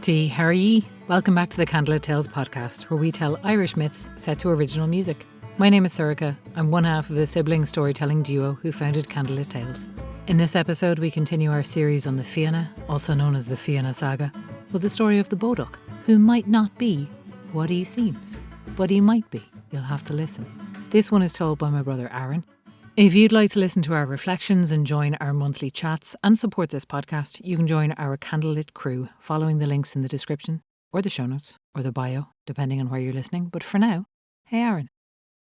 T, how are ye? Welcome back to the Candlelit Tales podcast, where we tell Irish myths set to original music. My name is Sorcha. I'm one half of the sibling storytelling duo who founded Candlelit Tales. In this episode, we continue our series on the Fianna, also known as the Fianna Saga, with the story of the Bodach, who might not be what he seems, but he might be. You'll have to listen. This one is told by my brother Aaron. If you'd like to listen to our reflections and join our monthly chats and support this podcast, you can join our Candlelit crew following the links in the description, or the show notes, or the bio, depending on where you're listening. But for now, hey Aaron,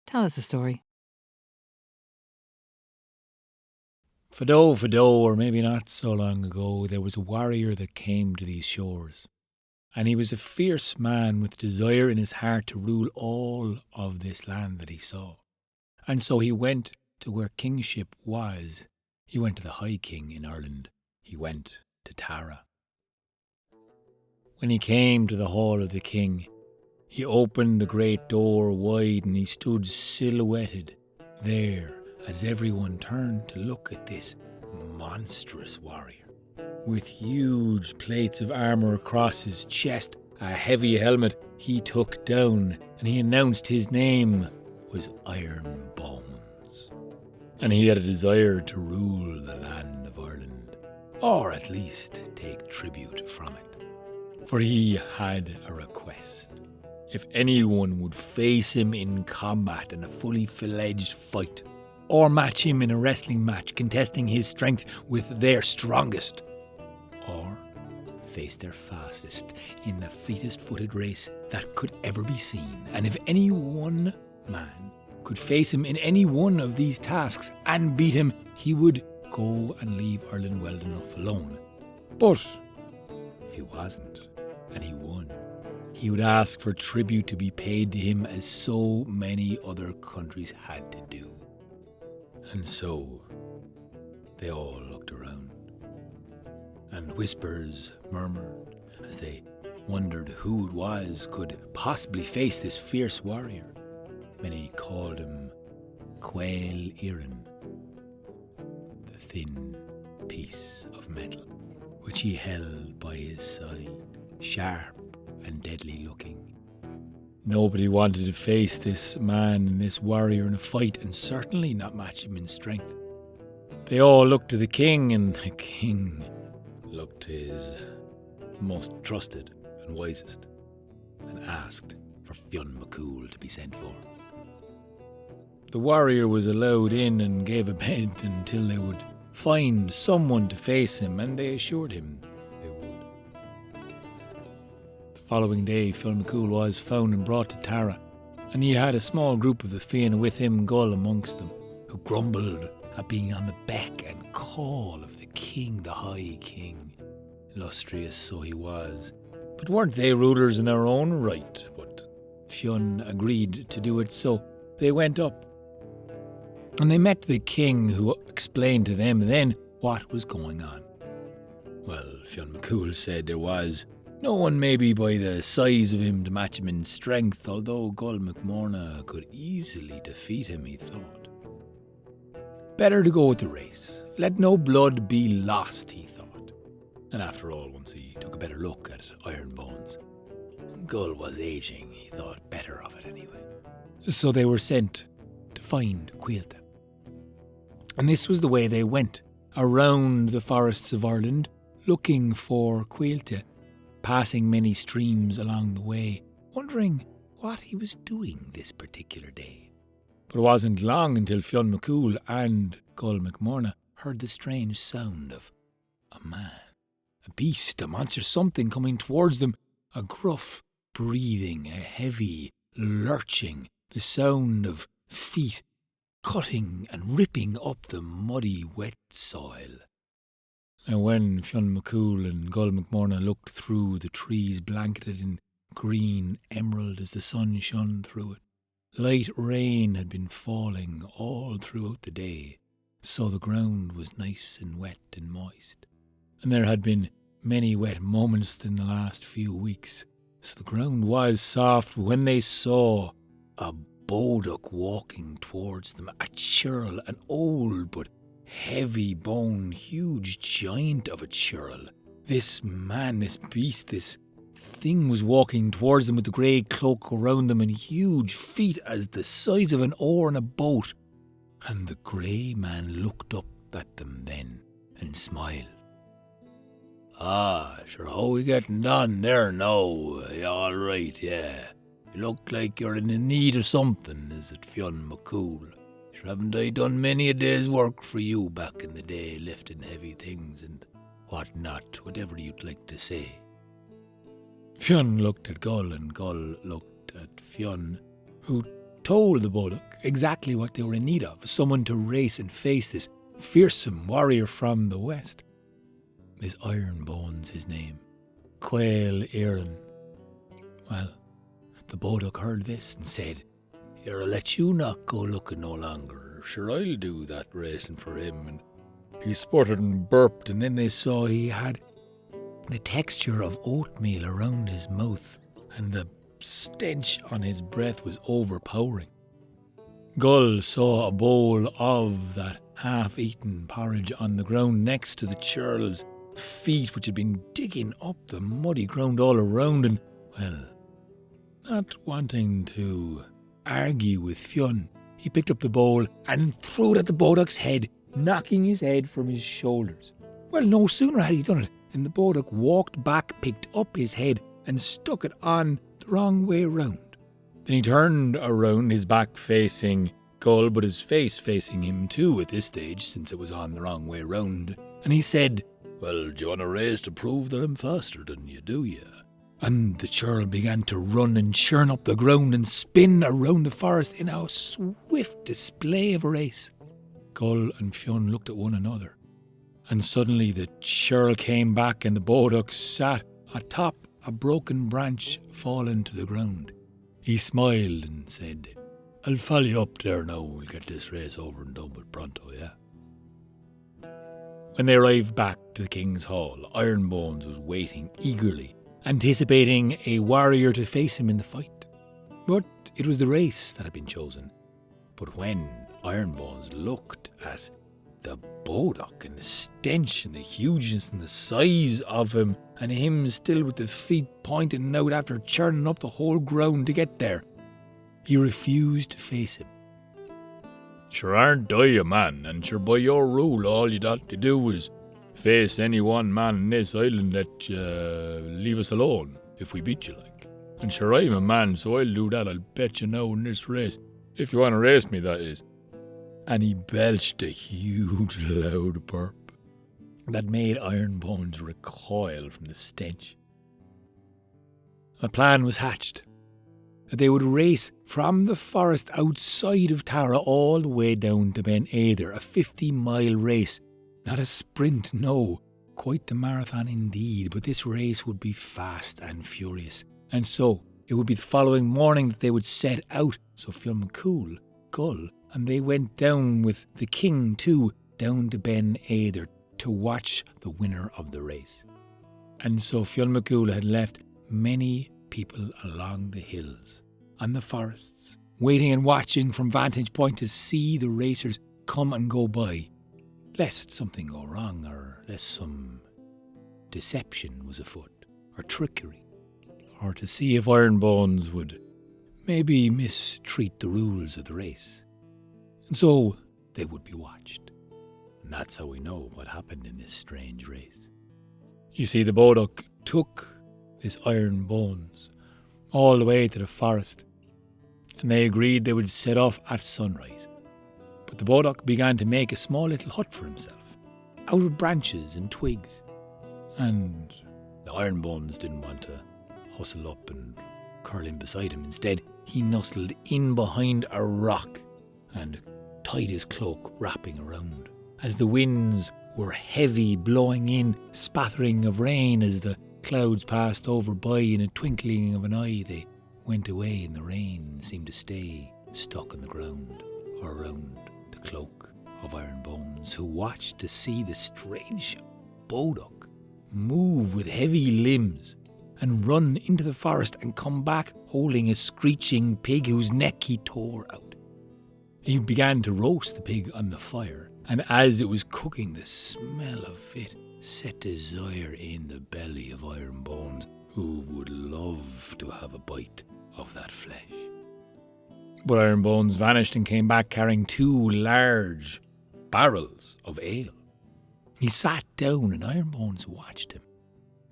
tell us a story. Fado, or maybe not so long ago, there was a warrior that came to these shores. And he was a fierce man with desire in his heart to rule all of this land that he saw. And so he went to where kingship was. He went to the High King in Ireland. He went to Tara. When he came to the hall of the king, he opened the great door wide and he stood silhouetted there as everyone turned to look at this monstrous warrior. With huge plates of armour across his chest, a heavy helmet he took down, and he announced his name was Iron Bones. And he had a desire to rule the land of Ireland, or at least take tribute from it. For he had a request. If anyone would face him in combat in a fully fledged fight, or match him in a wrestling match contesting his strength with their strongest, or face their fastest in the fleetest-footed race that could ever be seen, and if any one man could face him in any one of these tasks and beat him, he would go and leave Ireland well enough alone. But if he wasn't, and he won, he would ask for tribute to be paid to him as so many other countries had to do. And so they all looked around, and whispers murmured as they wondered who it was could possibly face this fierce warrior. Many called him Quail Iran, the thin piece of metal which he held by his side, sharp and deadly looking. Nobody wanted to face this man and this warrior in a fight, and certainly not match him in strength. They all looked to the king, and the king looked to his most trusted and wisest, and asked for Fionn McCool to be sent for. The warrior was allowed in and gave a bed until they would find someone to face him, and they assured him they would. The following day, Fionn McCool was found and brought to Tara, and he had a small group of the Fianna with him, Gull amongst them, who grumbled at being on the beck and call of the king, the High King. Illustrious so he was, but weren't they rulers in their own right? But Fionn agreed to do it, so they went up. And they met the king, who explained to them then what was going on. Well, Fionn McCool said there was no one maybe by the size of him to match him in strength, although Gull MacMorna could easily defeat him, he thought. Better to go with the race. Let no blood be lost, he thought. And after all, once he took a better look at Iron Bones, Gull was aging, he thought better of it anyway. So they were sent to find Coercive. And this was the way they went, around the forests of Ireland, looking for Coercive, passing many streams along the way, wondering what he was doing this particular day. But it wasn't long until Fionn McCool and Gull MacMorna heard the strange sound of a man, a beast, a monster, something coming towards them, a gruff breathing, a heavy lurching, the sound of feet cutting and ripping up the muddy, wet soil. And when Fionn McCool and Gull MacMorna looked through the trees blanketed in green emerald as the sun shone through it, light rain had been falling all throughout the day, so the ground was nice and wet and moist. And there had been many wet moments in the last few weeks, so the ground was soft. When they saw a Bodach walking towards them, a churl, an old but heavy bone, huge giant of a churl. This man, this beast, this thing was walking towards them with the grey cloak around them and huge feet as the size of an oar in a boat. And the grey man looked up at them then and smiled. "Ah, sure, how we getting on there now? You all right, yeah? You look like you're in the need of something, is it, Fianna McCool? Sure, haven't I done many a day's work for you back in the day, lifting heavy things and whatnot, whatever you'd like to say?" Fionn looked at Gull, and Gull looked at Fionn, who told the Bodach exactly what they were in need of, someone to race and face this fearsome warrior from the west. Is Iron Bones his name? Quail Éireann. Well, the Bodach heard this and said, "Here, I'll let you not go looking no longer. Sure, I'll do that racing for him." And he sputtered and burped, and then they saw he had the texture of oatmeal around his mouth, and the stench on his breath was overpowering. Gull saw a bowl of that half-eaten porridge on the ground next to the churl's feet, which had been digging up the muddy ground all around, and, well, not wanting to argue with Fionn, he picked up the bowl and threw it at the Bodach's head, knocking his head from his shoulders. Well, no sooner had he done it than the Bodach walked back, picked up his head and stuck it on the wrong way round. Then he turned around, his back facing Gull, but his face facing him too at this stage, since it was on the wrong way round, and he said, "Well, do you want a race to prove that I'm faster than you, do you?" And the churl began to run and churn up the ground and spin around the forest in a swift display of a race. Gull and Fionn looked at one another, and suddenly the churl came back and the Bodach sat atop a broken branch fallen to the ground. He smiled and said, "I'll follow you up there now. We'll get this race over and done with pronto, yeah?" When they arrived back to the King's Hall, Iron Bones was waiting eagerly, anticipating a warrior to face him in the fight. But it was the race that had been chosen. But when Iron Bones looked at the Bodach and the stench and the hugeness and the size of him, and him still with the feet pointing out after churning up the whole ground to get there, he refused to face him. "Sure aren't I a man, and sure by your rule all you'd ought to do is face any one man on this island that leave us alone if we beat you like. And sure I'm a man, so I'll do that, I'll bet you now in this race, if you want to race me, that is." And he belched a huge loud burp that made Iron Bones recoil from the stench. A plan was hatched. They would race from the forest outside of Tara all the way down to Ben Aether, a 50-mile race. Not a sprint, no, quite the marathon indeed, but this race would be fast and furious. And so it would be the following morning that they would set out. So Fianna McCool, Gull, and they went down with the king too, down to Ben Aether to watch the winner of the race. And so Fianna McCool had left many people along the hills and the forests, waiting and watching from vantage point to see the racers come and go by, lest something go wrong, or lest some deception was afoot, or trickery, or to see if Iron Bones would maybe mistreat the rules of the race. And so they would be watched. And that's how we know what happened in this strange race. You see, the Bodach took this Iron Bones all the way to the forest, and they agreed they would set off at sunrise. But the Bodach began to make a small little hut for himself, out of branches and twigs. And the Iron Bones didn't want to hustle up and curl in beside him. Instead, he nestled in behind a rock and tied his cloak wrapping around. As the winds were heavy, blowing in, spattering of rain as the clouds passed over by in a twinkling of an eye, they went away and the rain seemed to stay stuck on the ground or around the cloak of Iron Bones, who watched to see the strange Bodach move with heavy limbs and run into the forest and come back holding a screeching pig whose neck he tore out. He began to roast the pig on the fire, and as it was cooking, the smell of it set desire in the belly of Iron Bones, who would love to have a bite of that flesh. But Ironbones vanished and came back carrying 2 large barrels of ale. He sat down and Ironbones watched him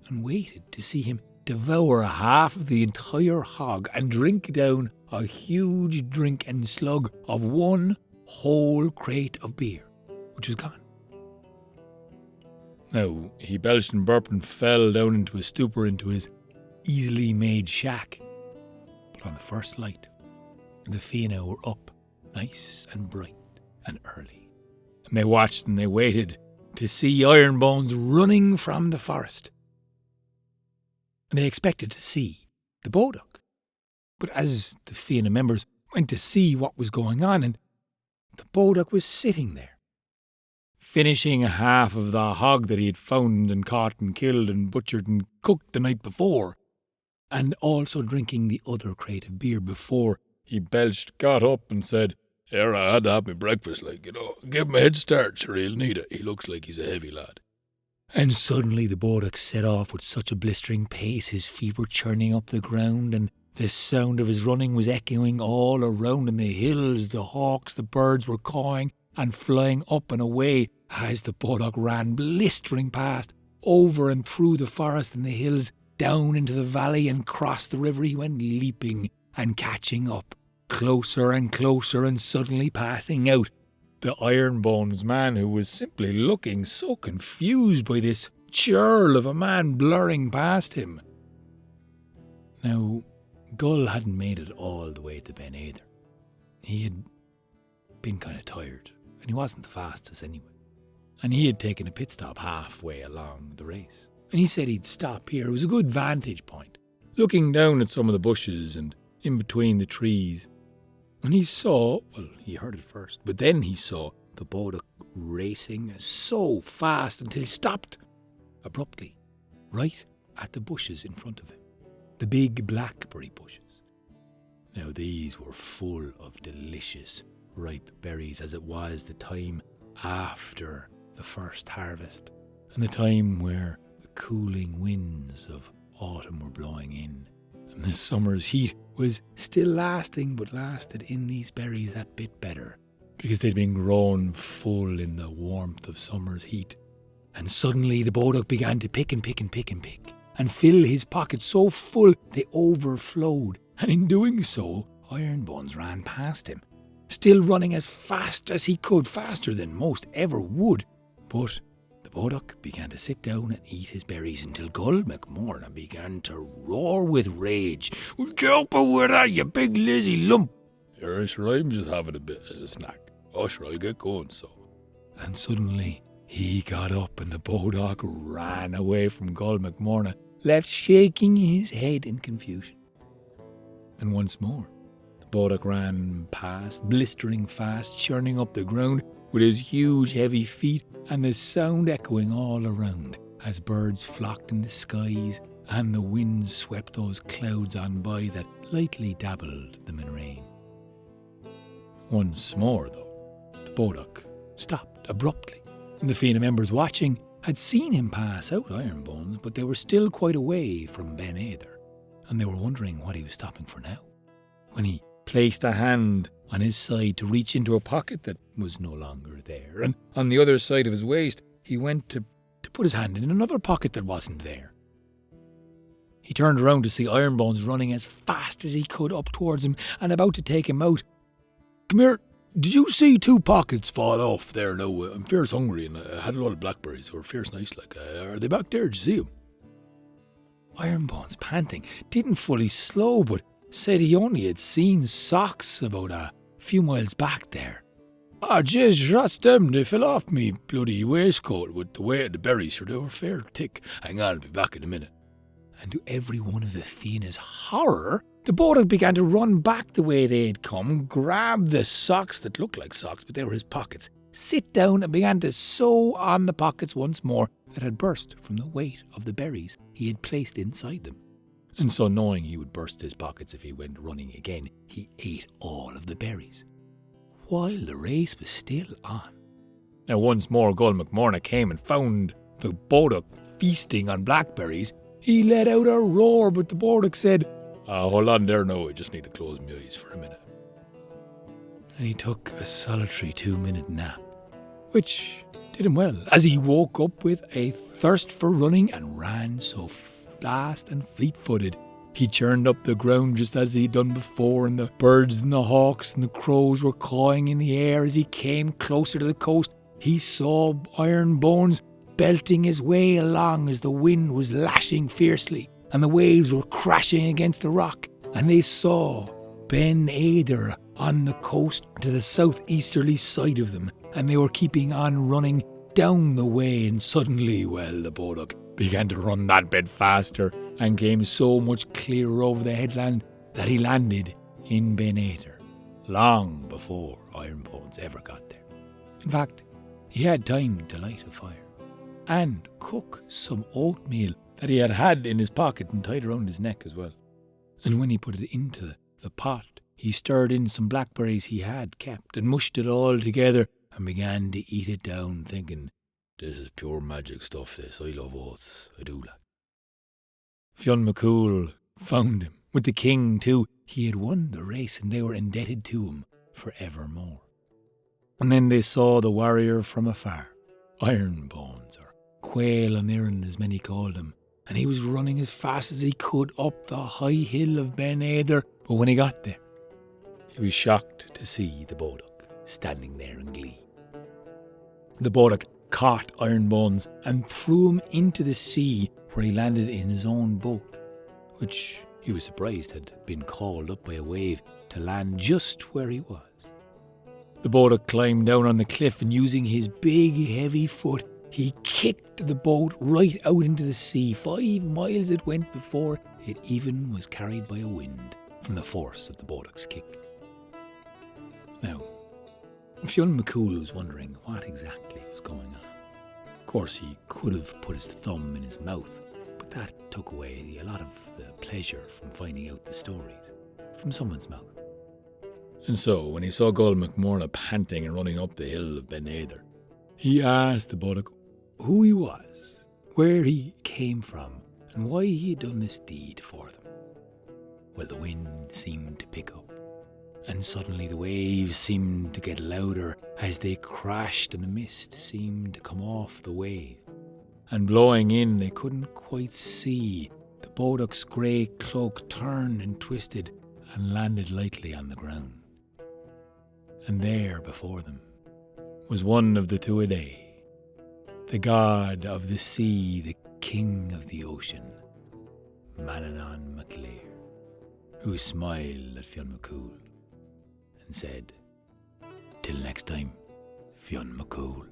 and waited to see him devour half of the entire hog and drink down a huge drink and slug of 1 whole crate of beer, which was gone. Now, he belched and burped and fell down into a stupor into his easily made shack. But on the first light, the Fianna were up, nice and bright and early. And they watched and they waited to see Ironbones running from the forest. And they expected to see the Bodach. But as the Fianna members went to see what was going on, and the Bodach was sitting there, finishing half of the hog that he had found and caught and killed and butchered and cooked the night before, and also drinking the other crate of beer before he belched, got up and said, "Here, I had to have my breakfast, give him a head start, sure he'll need it. He looks like he's a heavy lad." And suddenly the Bodach set off with such a blistering pace, his feet were churning up the ground, and the sound of his running was echoing all around in the hills. The hawks, the birds were cawing and flying up and away as the Bodach ran blistering past, over and through the forest and the hills, down into the valley and across the river. He went leaping and catching up, closer and closer, and suddenly passing out. The Ironbones man, who was simply looking so confused by this churl of a man blurring past him. Now, Gull hadn't made it all the way to Ben either. He had been kind of tired, and he wasn't the fastest anyway. And he had taken a pit stop halfway along the race. And he said he'd stop here. It was a good vantage point, looking down at some of the bushes and in between the trees. And he saw, well, he heard it first, but then he saw the Bodach racing so fast until he stopped abruptly, right at the bushes in front of him, the big blackberry bushes. Now these were full of delicious ripe berries, as it was the time after the first harvest, and the time where the cooling winds of autumn were blowing in, and the summer's heat was still lasting, but lasted in these berries that bit better, because they'd been grown full in the warmth of summer's heat. And suddenly the Bodach began to pick and pick and pick and pick, and fill his pockets so full they overflowed, and in doing so, Ironbones ran past him, still running as fast as he could, faster than most ever would. But the Bodach began to sit down and eat his berries until Gull McMorna began to roar with rage. "Get up with that, you big lazy lump!" "Here, sure, I'm just having a bit of a snack. Oh, sure, I'll get going, so." And suddenly he got up and the Bodach ran away from Gull McMorna, left shaking his head in confusion. And once more, the Bodach ran past, blistering fast, churning up the ground with his huge heavy feet, and the sound echoing all around as birds flocked in the skies and the winds swept those clouds on by that lightly dabbled them in rain. Once more, though, the Bodach stopped abruptly, and the Fianna members watching had seen him pass out Ironbones, but they were still quite away from Ben Aether, and they were wondering what he was stopping for now, when he placed a hand on his side to reach into a pocket that was no longer there, and on the other side of his waist he went to put his hand in another pocket that wasn't there. He turned around to see Ironbones running as fast as he could up towards him and about to take him out. "Come here, did you see 2 pockets fall off there now? I'm fierce hungry and I had a lot of blackberries. They were fierce nice, are they back there? Did you see them?" Ironbones, panting, didn't fully slow, but said he only had seen socks about a few miles back there. "Ah, jeez, that's them. They fell off me bloody waistcoat with the weight of the berries, sure they were fair thick. Hang on, I'll be back in a minute." And to every one of the Fianna's horror, the Bodach began to run back the way they had come, grab the socks that looked like socks, but they were his pockets, sit down and began to sew on the pockets once more that had burst from the weight of the berries he had placed inside them. And so, knowing he would burst his pockets if he went running again, he ate all of the berries, while the race was still on. Now once more Gull McMorna came and found the Bodach feasting on blackberries He let out a roar, but the Bodach said, hold on there now, I just need to close my eyes for a minute. And he took a solitary 2-minute nap, which did him well, as he woke up with a thirst for running and ran so fast and fleet-footed. He churned up the ground just as he'd done before, and the birds and the hawks and the crows were cawing in the air as he came closer to the coast. He saw Iron Bones belting his way along as the wind was lashing fiercely and the waves were crashing against the rock, and they saw Ben Aider on the coast to the southeasterly side of them, and they were keeping on running down the way, and suddenly, the Bodach began to run that bit faster and came so much clearer over the headland that he landed in Ben Aider long before Iron Bones ever got there. In fact, he had time to light a fire and cook some oatmeal that he had in his pocket and tied around his neck as well. And when he put it into the pot, he stirred in some blackberries he had kept and mushed it all together and began to eat it down, thinking, this is pure magic stuff, this. I love oats. I do, like. Fionn McCool found him, with the king too. He had won the race and they were indebted to him for evermore. And then they saw the warrior from afar, Iron Bones, or Quail on Erin as many called him, and he was running as fast as he could up the high hill of Ben Aider. But when he got there, he was shocked to see the Bodach standing there in glee. The Bodach caught Iron Bones and threw him into the sea, where he landed in his own boat, which he was surprised had been called up by a wave to land just where he was. The Bodach climbed down on the cliff, and using his big heavy foot, he kicked the boat right out into the sea. 5 miles it went before it even was carried by a wind from the force of the Bodach's kick. Now, Fionn McCool was wondering what exactly was going on. Of course, he could have put his thumb in his mouth, but that took away a lot of the pleasure from finding out the stories from someone's mouth. And so, when he saw Gol MacMorna panting and running up the hill of Ben Aider, he asked the Bodach who he was, where he came from, and why he had done this deed for them. Well, the wind seemed to pick up, and suddenly the waves seemed to get louder as they crashed, and the mist seemed to come off the wave. And blowing in, they couldn't quite see. The Bodach's grey cloak turned and twisted and landed lightly on the ground. And there before them was one of the Tuatha, the god of the sea, the king of the ocean, Manannán mac Lir, who smiled at Fionn McCool and said, "Till next time, Fionn McCool."